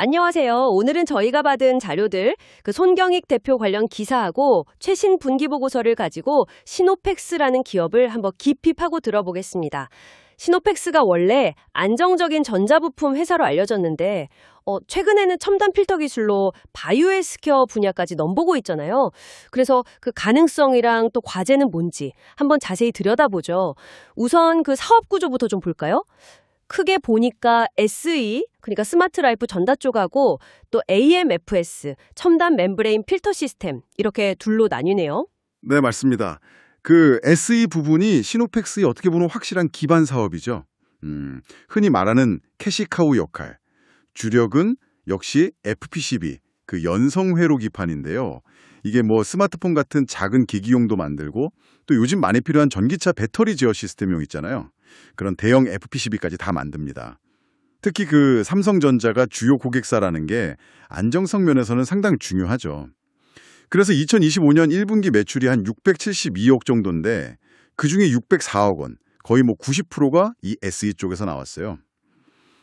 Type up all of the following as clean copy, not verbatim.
안녕하세요. 오늘은 저희가 받은 자료들, 손경익 대표 관련 기사하고 최신 분기 보고서를 가지고 시노펙스라는 기업을 한번 깊이 파고 들어보겠습니다. 시노펙스가 원래 안정적인 전자부품 회사로 알려졌는데 최근에는 첨단 필터 기술로 바이오 헬스케어 분야까지 넘보고 있잖아요. 그래서 그 가능성이랑 또 과제는 뭔지 한번 자세히 들여다보죠. 우선 그 사업 구조부터 좀 볼까요? 크게 보니까 SE, 그러니까 스마트 라이프 전다 쪽하고 또 AMFS, 첨단 멤브레인 필터 시스템 이렇게 둘로 나뉘네요. 네, 맞습니다. 그 SE 부분이 시노펙스의 어떻게 보면 확실한 기반 사업이죠. 흔히 말하는 캐시카우 역할. 주력은 역시 FPCB, 그 연성 회로 기판인데요. 이게 뭐 스마트폰 같은 작은 기기용도 만들고 또 요즘 많이 필요한 전기차 배터리 제어 시스템용 있잖아요. 그런 대형 FPCB까지 다 만듭니다. 특히 그 삼성전자가 주요 고객사라는 게 안정성 면에서는 상당히 중요하죠. 그래서 2025년 1분기 매출이 한 672억 정도인데 그중에 604억 원, 거의 뭐 90%가 이 SE 쪽에서 나왔어요.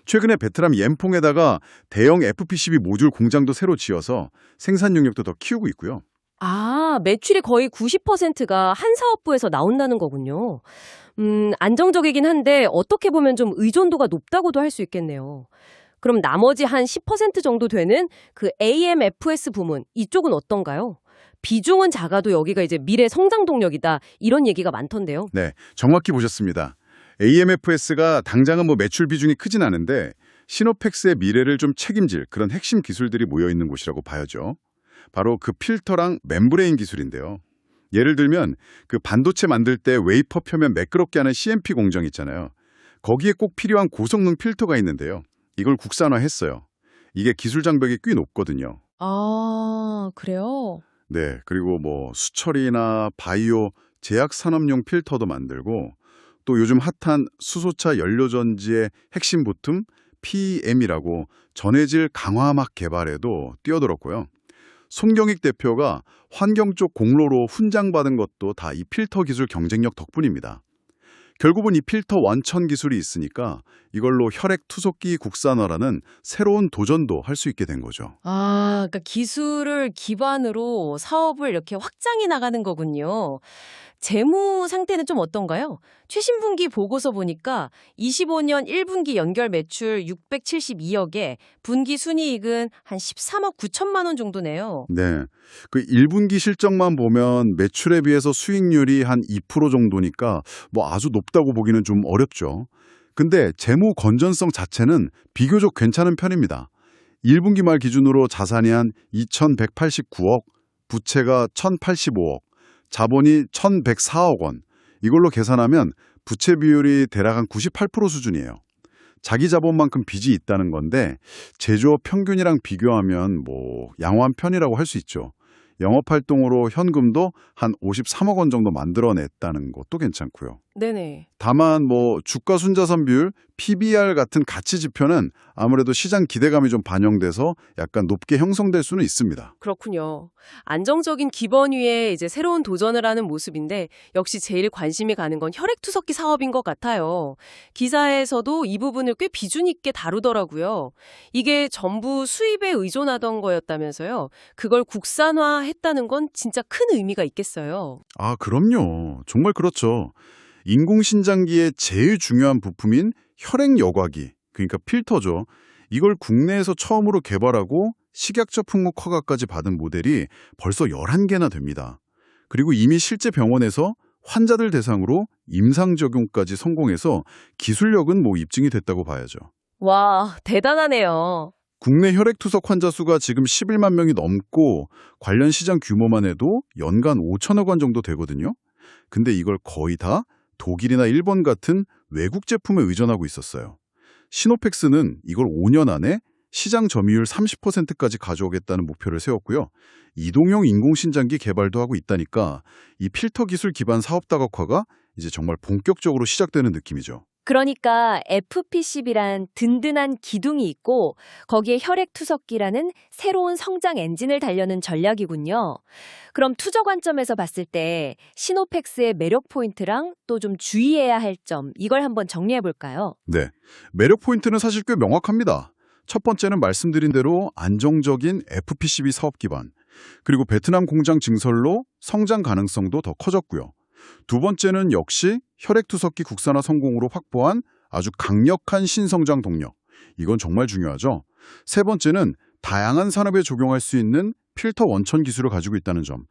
최근에 베트남 옌퐁에다가 대형 FPCB 모듈 공장도 새로 지어서 생산 능력도 더 키우고 있고요. 아, 매출의 거의 90%가 한 사업부에서 나온다는 거군요. 안정적이긴 한데 어떻게 보면 좀 의존도가 높다고도 할 수 있겠네요. 그럼 나머지 한 10% 정도 되는 그 AMFS 부문, 이쪽은 어떤가요? 비중은 작아도 여기가 이제 미래 성장 동력이다, 이런 얘기가 많던데요. 네, 정확히 보셨습니다. AMFS가 당장은 뭐 매출 비중이 크진 않은데 시노펙스의 미래를 좀 책임질 그런 핵심 기술들이 모여있는 곳이라고 봐야죠. 바로 그 필터랑 멤브레인 기술인데요. 예를 들면 그 반도체 만들 때 웨이퍼 표면 매끄럽게 하는 CMP 공정 있잖아요. 거기에 꼭 필요한 고성능 필터가 있는데요. 이걸 국산화했어요. 이게 기술 장벽이 꽤 높거든요. 아, 그래요? 네, 그리고 뭐 수처리나 바이오, 제약 산업용 필터도 만들고 또 요즘 핫한 수소차 연료전지의 핵심 부품 PEM이라고 전해질 강화막 개발에도 뛰어들었고요. 손경익 대표가 환경 쪽 공로로 훈장받은 것도 다 이 필터 기술 경쟁력 덕분입니다. 결국은 이 필터 원천 기술이 있으니까 이걸로 혈액 투석기 국산화라는 새로운 도전도 할 수 있게 된 거죠. 아, 그러니까 기술을 기반으로 사업을 이렇게 확장해 나가는 거군요. 재무 상태는 좀 어떤가요? 최신 분기 보고서 보니까 25년 1분기 연결 매출 672억에 분기 순이익은 한 13억 9천만 원 정도네요. 네. 그 1분기 실적만 보면 매출에 비해서 수익률이 한 2% 정도니까 뭐 아주 높다고 보기는 좀 어렵죠. 근데 재무 건전성 자체는 비교적 괜찮은 편입니다. 1분기 말 기준으로 자산이 한 2,189억, 부채가 1,085억, 자본이 1,104억 원. 이걸로 계산하면 부채 비율이 대략 한 98% 수준이에요. 자기 자본만큼 빚이 있다는 건데 제조업 평균이랑 비교하면 뭐 양호한 편이라고 할 수 있죠. 영업활동으로 현금도 한 53억 원 정도 만들어냈다는 것도 괜찮고요. 네네. 다만 뭐 주가 순자산 비율, PBR 같은 가치 지표는 아무래도 시장 기대감이 좀 반영돼서 약간 높게 형성될 수는 있습니다. 그렇군요. 안정적인 기본 위에 이제 새로운 도전을 하는 모습인데 역시 제일 관심이 가는 건 혈액투석기 사업인 것 같아요. 기사에서도 이 부분을 꽤 비중 있게 다루더라고요. 이게 전부 수입에 의존하던 거였다면서요. 그걸 국산화했다는 건 진짜 큰 의미가 있겠어요. 아, 그럼요. 정말 그렇죠. 인공신장기의 제일 중요한 부품인 혈액 여과기, 그러니까 필터죠. 이걸 국내에서 처음으로 개발하고 식약처 품목 허가까지 받은 모델이 벌써 11개나 됩니다. 그리고 이미 실제 병원에서 환자들 대상으로 임상 적용까지 성공해서 기술력은 뭐 입증이 됐다고 봐야죠. 와, 대단하네요. 국내 혈액투석 환자 수가 지금 11만 명이 넘고 관련 시장 규모만 해도 연간 5천억 원 정도 되거든요. 근데 이걸 거의 다 독일이나 일본 같은 외국 제품에 의존하고 있었어요. 시노펙스는 이걸 5년 안에 시장 점유율 30%까지 가져오겠다는 목표를 세웠고요. 이동형 인공신장기 개발도 하고 있다니까 이 필터 기술 기반 사업 다각화가 이제 정말 본격적으로 시작되는 느낌이죠. 그러니까 FPCB란 든든한 기둥이 있고 거기에 혈액투석기라는 새로운 성장 엔진을 달려는 전략이군요. 그럼 투자 관점에서 봤을 때 시노펙스의 매력 포인트랑 또 좀 주의해야 할 점, 이걸 한번 정리해 볼까요? 네, 매력 포인트는 사실 꽤 명확합니다. 첫 번째는 말씀드린 대로 안정적인 FP12 사업 기반, 그리고 베트남 공장 증설로 성장 가능성도 더 커졌고요. 두 번째는 역시 혈액투석기 국산화 성공으로 확보한 아주 강력한 신성장 동력. 이건 정말 중요하죠. 세 번째는 다양한 산업에 적용할 수 있는 필터 원천 기술을 가지고 있다는 점.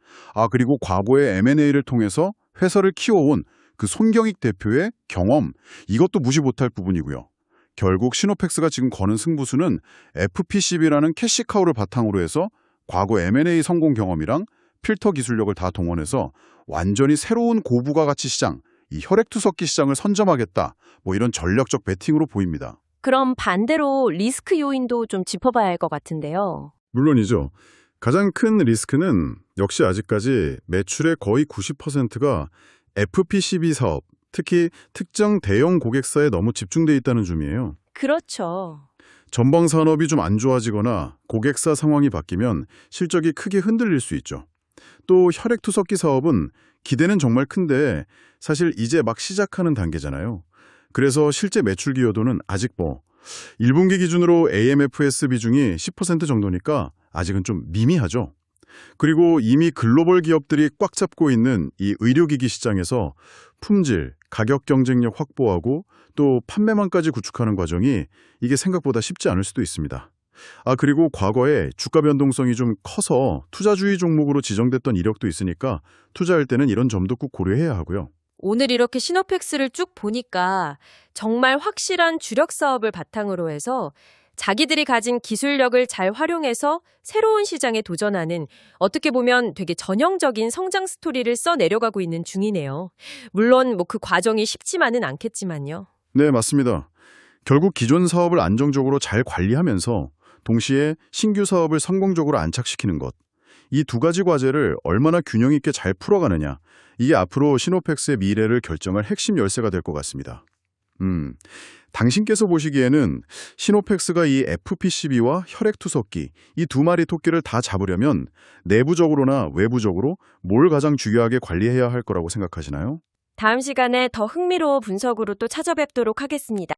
그리고 과거의 M&A를 통해서 회사를 키워온 그 손경익 대표의 경험, 이것도 무시 못할 부분이고요. 결국 시노펙스가 지금 거는 승부수는 FP12라는 캐시카우를 바탕으로 해서 과거 M&A 성공 경험이랑 필터 기술력을 다 동원해서 완전히 새로운 고부가 가치 시장, 이 혈액투석기 시장을 선점하겠다. 이런 전략적 베팅으로 보입니다. 그럼 반대로 리스크 요인도 좀 짚어봐야 할 것 같은데요. 물론이죠. 가장 큰 리스크는 역시 아직까지 매출의 거의 90%가 FP12 사업, 특히 특정 대형 고객사에 너무 집중돼 있다는 점이에요. 그렇죠. 전방 산업이 좀 안 좋아지거나 고객사 상황이 바뀌면 실적이 크게 흔들릴 수 있죠. 또 혈액투석기 사업은 기대는 정말 큰데 사실 이제 막 시작하는 단계잖아요. 그래서 실제 매출 기여도는 아직 1분기 기준으로 AMFS 비중이 10% 정도니까 아직은 좀 미미하죠. 그리고 이미 글로벌 기업들이 꽉 잡고 있는 이 의료기기 시장에서 품질, 가격 경쟁력 확보하고 또 판매망까지 구축하는 과정이 이게 생각보다 쉽지 않을 수도 있습니다. 그리고 과거에 주가 변동성이 좀 커서 투자주의 종목으로 지정됐던 이력도 있으니까 투자할 때는 이런 점도 꼭 고려해야 하고요. 오늘 이렇게 시노펙스를 쭉 보니까 정말 확실한 주력 사업을 바탕으로 해서 자기들이 가진 기술력을 잘 활용해서 새로운 시장에 도전하는 어떻게 보면 되게 전형적인 성장 스토리를 써 내려가고 있는 중이네요. 물론 그 과정이 쉽지만은 않겠지만요. 네, 맞습니다. 결국 기존 사업을 안정적으로 잘 관리하면서 동시에 신규 사업을 성공적으로 안착시키는 것. 이 두 가지 과제를 얼마나 균형 있게 잘 풀어가느냐. 이게 앞으로 시노펙스의 미래를 결정할 핵심 열쇠가 될 것 같습니다. 당신께서 보시기에는 시노펙스가 이 FP12와 혈액투석기, 이 두 마리 토끼를 다 잡으려면 내부적으로나 외부적으로 뭘 가장 중요하게 관리해야 할 거라고 생각하시나요? 다음 시간에 더 흥미로운 분석으로 또 찾아뵙도록 하겠습니다.